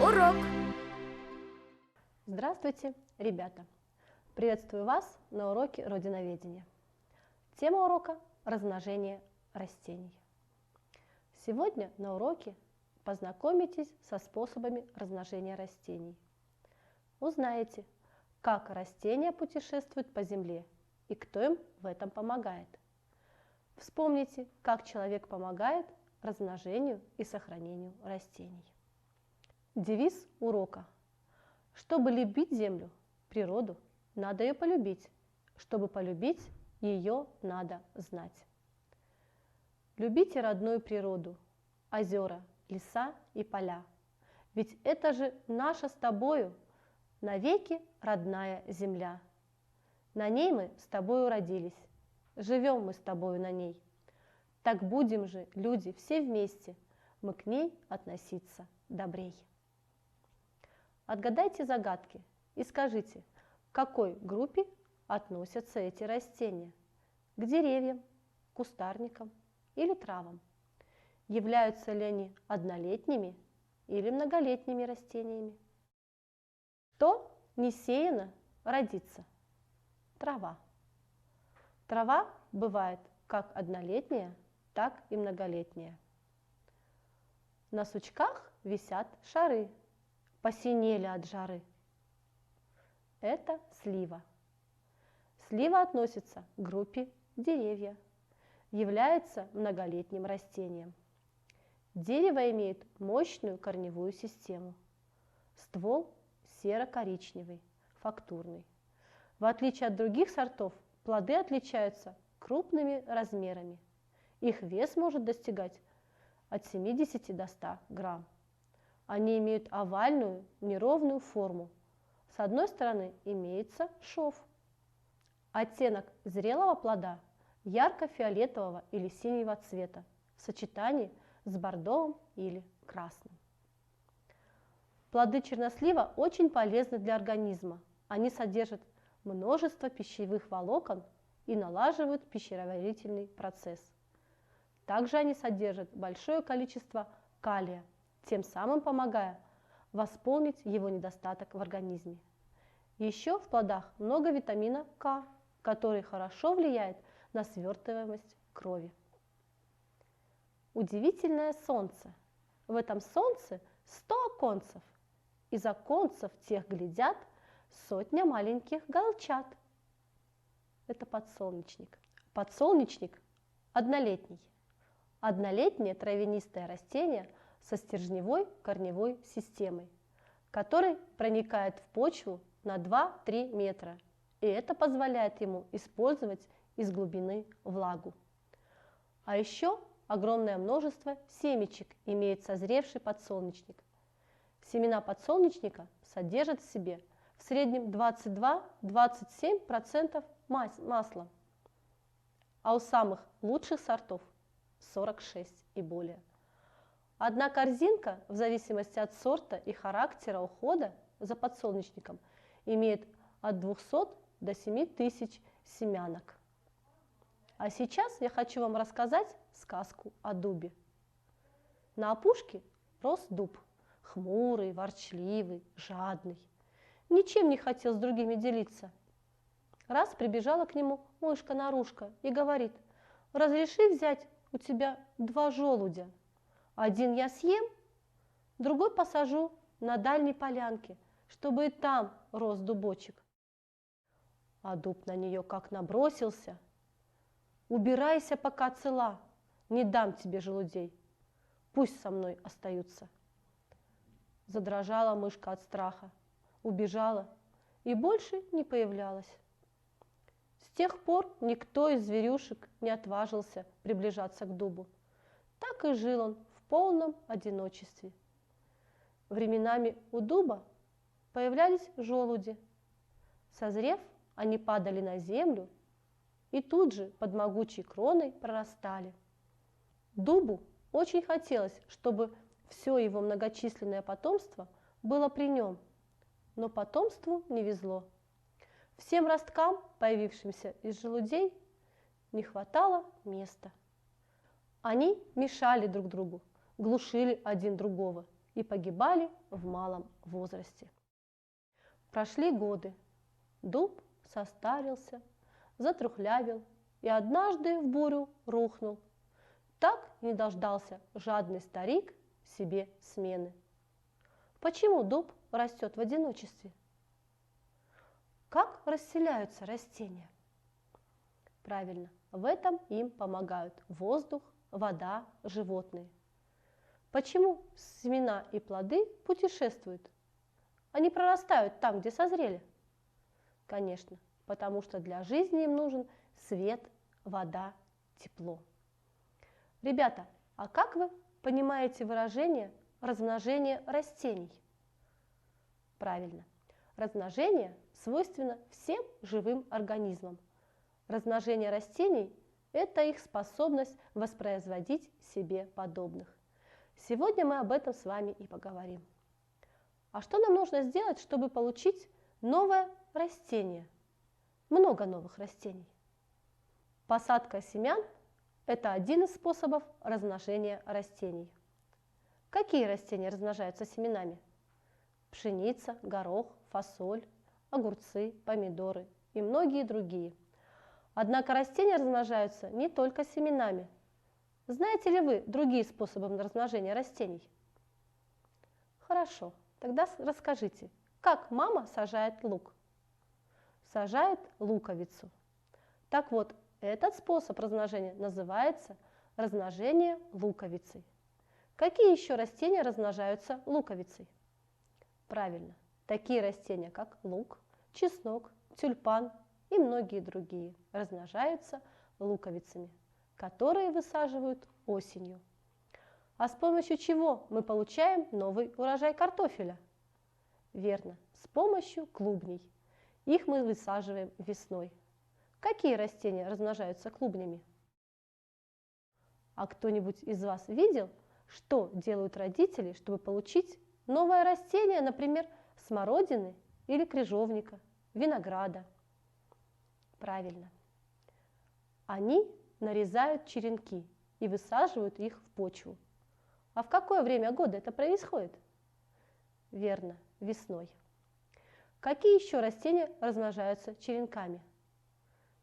урок! Здравствуйте, ребята! Приветствую вас на уроке родиноведения. Тема урока – размножение растений. Сегодня на уроке познакомитесь со способами размножения растений. Узнаете, как растения путешествуют по земле и кто им в этом помогает. Вспомните, как человек помогает размножению и сохранению растений. Девиз урока. Чтобы любить землю, природу, надо ее полюбить. Чтобы полюбить, ее надо знать. Любите родную природу, озера, леса и поля. Ведь это же наша с тобою навеки родная земля. На ней мы с тобою родились, живем мы с тобою на ней. Так будем же, люди, все вместе, мы к ней относиться добрей. Отгадайте загадки и скажите, к какой группе относятся эти растения? К деревьям, кустарникам или травам? Являются ли они однолетними или многолетними растениями? Что не сеяно, родится? Трава. Трава бывает как однолетняя, так и многолетняя. На сучках висят шары, посинели от жары. Это слива. Слива относится к группе деревья, является многолетним растением. Дерево имеет мощную корневую систему. Ствол серо-коричневый, фактурный. В отличие от других сортов, плоды отличаются крупными размерами. Их вес может достигать от 70 до 100 грамм. Они имеют овальную, неровную форму. С одной стороны имеется шов. Оттенок зрелого плода ярко-фиолетового или синего цвета в сочетании с бордовым или красным. Плоды чернослива очень полезны для организма. Они содержат множество пищевых волокон и налаживают пищеварительный процесс. Также они содержат большое количество калия, тем самым помогая восполнить его недостаток в организме. Еще в плодах много витамина К, который хорошо влияет на свертываемость крови. Удивительное солнце. В этом солнце 100 оконцев. Из оконцев тех глядят сотня маленьких голчат. Это подсолнечник. Подсолнечник однолетний. Однолетнее травянистое растение со стержневой корневой системой, который проникает в почву на 2-3 метра, и это позволяет ему использовать из глубины влагу. А еще огромное множество семечек имеет созревший подсолнечник. Семена подсолнечника содержат в себе в среднем 22-27% масла, а у самых лучших сортов 46 и более. Одна корзинка, в зависимости от сорта и характера ухода за подсолнечником, имеет от 200 до 7000 семянок. А сейчас я хочу вам рассказать сказку о дубе. На опушке рос дуб, хмурый, ворчливый, жадный. Ничем не хотел с другими делиться. Раз прибежала к нему мышка-нарушка и говорит: «Разреши взять у тебя 2 желудя. Один я съем, другой посажу на дальней полянке, чтобы и там рос дубочек». А дуб на нее как набросился: «Убирайся, пока цела, не дам тебе желудей, пусть со мной остаются». Задрожала мышка от страха, убежала и больше не появлялась. С тех пор никто из зверюшек не отважился приближаться к дубу. Так и жил он в полном одиночестве. Временами у дуба появлялись желуди. Созрев, они падали на землю и тут же под могучей кроной прорастали. Дубу очень хотелось, чтобы все его многочисленное потомство было при нем, но потомству не везло. Всем росткам, появившимся из желудей, не хватало места. Они мешали друг другу, глушили один другого и погибали в малом возрасте. Прошли годы. Дуб состарился, затрухлявил и однажды в бурю рухнул. Так не дождался жадный старик себе смены. Почему дуб растет в одиночестве? Как расселяются растения? Правильно, в этом им помогают воздух, вода, животные. Почему семена и плоды путешествуют? Они прорастают там, где созрели. Конечно, потому что для жизни им нужен свет, вода, тепло. Ребята, а как вы понимаете выражение размножение растений? Правильно, размножение свойственно всем живым организмам. Размножение растений – это их способность воспроизводить себе подобных. Сегодня мы об этом с вами и поговорим. А что нам нужно сделать, чтобы получить новое растение? Много новых растений. Посадка семян – это один из способов размножения растений. Какие растения размножаются семенами? Пшеница, горох, фасоль, огурцы, помидоры и многие другие. Однако растения размножаются не только семенами. Знаете ли вы другие способы размножения растений? Хорошо, тогда расскажите, как мама сажает лук? Сажает луковицу. Так вот, этот способ размножения называется размножение луковицей. Какие еще растения размножаются луковицей? Правильно, такие растения, как лук, чеснок, тюльпан и многие другие размножаются луковицами, которые высаживают осенью. А с помощью чего мы получаем новый урожай картофеля? Верно, с помощью клубней. Их мы высаживаем весной. Какие растения размножаются клубнями? А кто-нибудь из вас видел, что делают родители, чтобы получить новое растение, например, смородины или крыжовника, винограда? Правильно. Они нарезают черенки и высаживают их в почву. А в какое время года это происходит? Верно, весной. Какие еще растения размножаются черенками?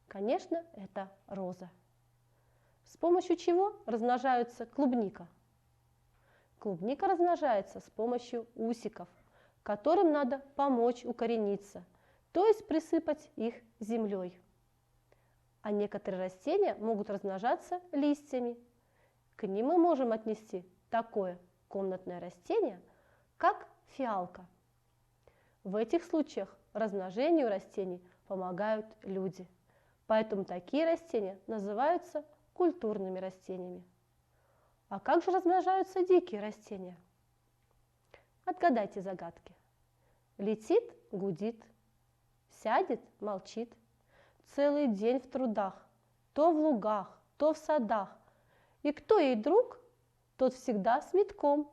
Конечно, это роза. С помощью чего размножается клубника? Клубника размножается с помощью усиков, которым надо помочь укорениться, то есть присыпать их землей. А некоторые растения могут размножаться листьями. К ним мы можем отнести такое комнатное растение, как фиалка. В этих случаях размножению растений помогают люди, поэтому такие растения называются культурными растениями. А как же размножаются дикие растения? Отгадайте загадки. Летит, гудит, сядет, молчит, целый день в трудах, то в лугах, то в садах. И кто ей друг, тот всегда с метком,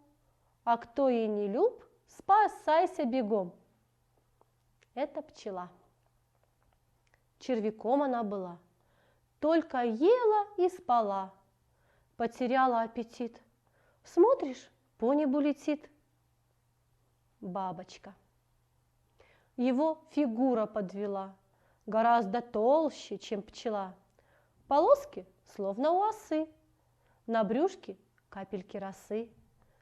а кто ей не люб, спасайся бегом. Это пчела. Червяком она была, только ела и спала, потеряла аппетит. Смотришь, по небу летит. Бабочка. Его фигура подвела, гораздо толще, чем пчела. Полоски, словно у осы, на брюшке капельки росы.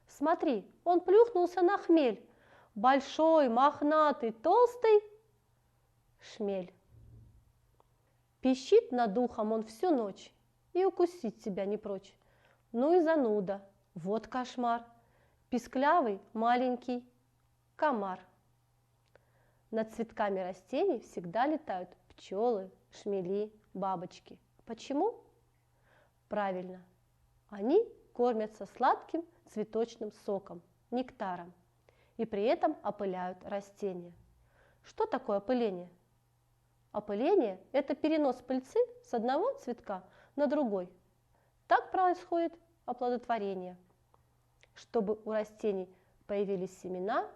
Смотри, он плюхнулся на хмель, большой, мохнатый, толстый шмель. Пищит над ухом он всю ночь и укусить тебя не прочь. Ну и зануда, вот кошмар, писклявый маленький комар. Над цветками растений всегда летают пчелы, шмели, бабочки. Почему? Правильно, они кормятся сладким цветочным соком, нектаром, и при этом опыляют растения. Что такое опыление? Опыление – это перенос пыльцы с одного цветка на другой. Так происходит оплодотворение. Чтобы у растений появились семена,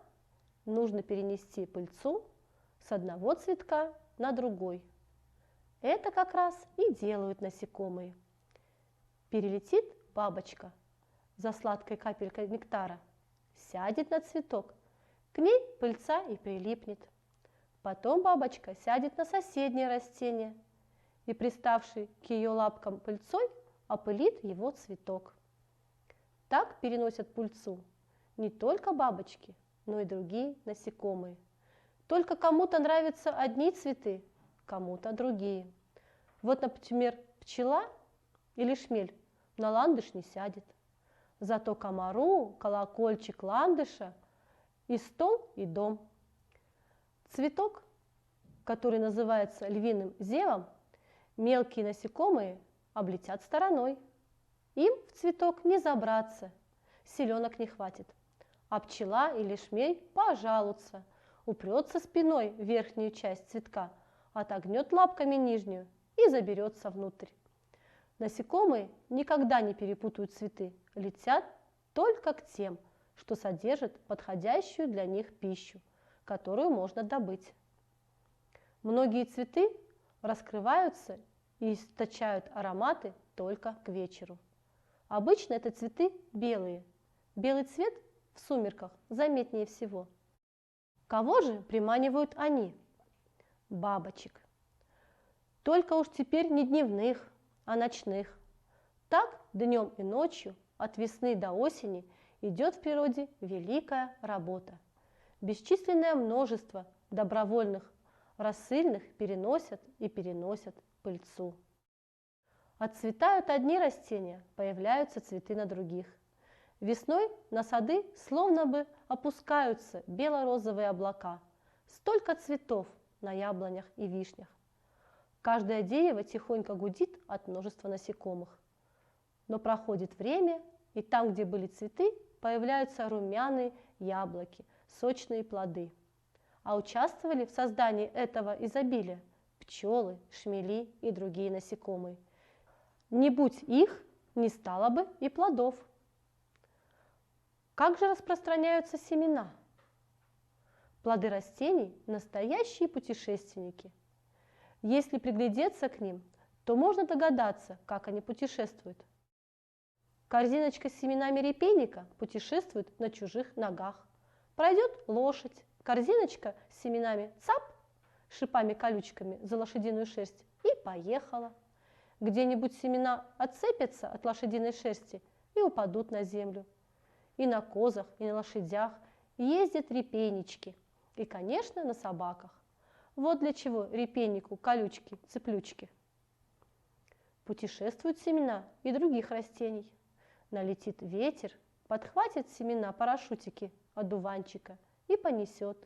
нужно перенести пыльцу с одного цветка на другой. Это как раз и делают насекомые. Перелетит бабочка за сладкой капелькой нектара, сядет на цветок, к ней пыльца и прилипнет. Потом бабочка сядет на соседнее растение и, приставший к ее лапкам пыльцой, опылит его цветок. Так переносят пыльцу не только бабочки, но и другие насекомые. Только кому-то нравятся одни цветы, кому-то другие. Вот, например, пчела или шмель на ландыш не сядет. Зато комару колокольчик ландыша и стол, и дом. Цветок, который называется львиным зевом, мелкие насекомые облетят стороной. Им в цветок не забраться, селенок не хватит. А пчела или шмель пожалуются, упрется спиной в верхнюю часть цветка, отогнет лапками нижнюю и заберется внутрь. Насекомые никогда не перепутают цветы, летят только к тем, что содержат подходящую для них пищу, которую можно добыть. Многие цветы раскрываются и источают ароматы только к вечеру. Обычно это цветы белые. Белый цвет в сумерках заметнее всего. Кого же приманивают они? Бабочек. Только уж теперь не дневных, а ночных. Так днем и ночью от весны до осени идет в природе великая работа. Бесчисленное множество добровольных рассыльных переносят и переносят пыльцу. Отцветают одни растения, появляются цветы на других. Весной на сады словно бы опускаются бело-розовые облака. Столько цветов на яблонях и вишнях. Каждое дерево тихонько гудит от множества насекомых. Но проходит время, и там, где были цветы, появляются румяные яблоки, сочные плоды. А участвовали в создании этого изобилия пчелы, шмели и другие насекомые. Не будь их, не стало бы и плодов. Как же распространяются семена? Плоды растений – настоящие путешественники. Если приглядеться к ним, то можно догадаться, как они путешествуют. Корзиночка с семенами репейника путешествует на чужих ногах. Пройдет лошадь, корзиночка с семенами цап, шипами-колючками за лошадиную шерсть и поехала. Где-нибудь семена отцепятся от лошадиной шерсти и упадут на землю. И на козах, и на лошадях ездят репейнички, и, конечно, на собаках. Вот для чего репейнику колючки, цеплючки. Путешествуют семена и других растений. Налетит ветер, подхватит семена парашютики одуванчика и понесет.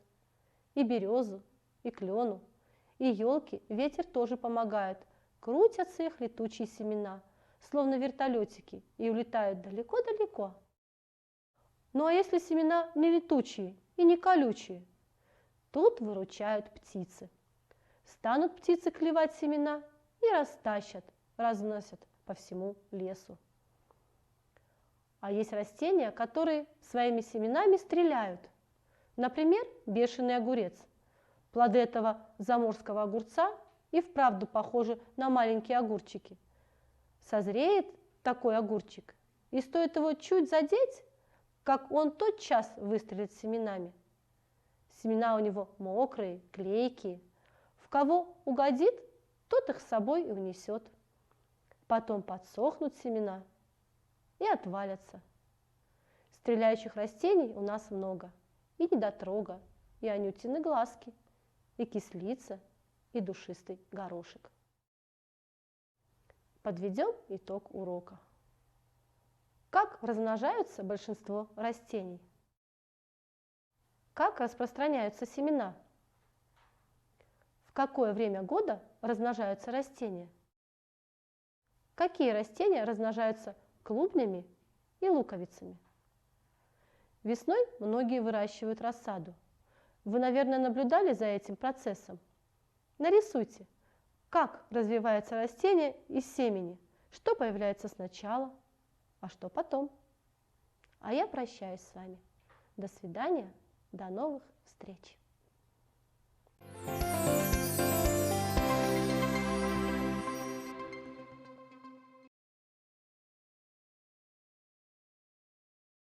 И березу, и клену, и елки ветер тоже помогает. Крутятся их летучие семена, словно вертолетики, и улетают далеко-далеко. Ну а если семена не летучие и не колючие? Тут выручают птицы. Станут птицы клевать семена и растащат, разносят по всему лесу. А есть растения, которые своими семенами стреляют. Например, бешеный огурец. Плоды этого заморского огурца и вправду похожи на маленькие огурчики. Созреет такой огурчик, и стоит его чуть задеть, как он тотчас выстрелит семенами. Семена у него мокрые, клейкие. В кого угодит, тот их с собой и унесет. Потом подсохнут семена и отвалятся. Стреляющих растений у нас много. И недотрога, и анютины глазки, и кислица, и душистый горошек. Подведем итог урока. Как размножаются большинство растений? Как распространяются семена? В какое время года размножаются растения? Какие растения размножаются клубнями и луковицами? Весной многие выращивают рассаду. Вы, наверное, наблюдали за этим процессом. Нарисуйте, как развивается растение из семени, что появляется сначала, а что потом. А я прощаюсь с вами. До свидания, до новых встреч.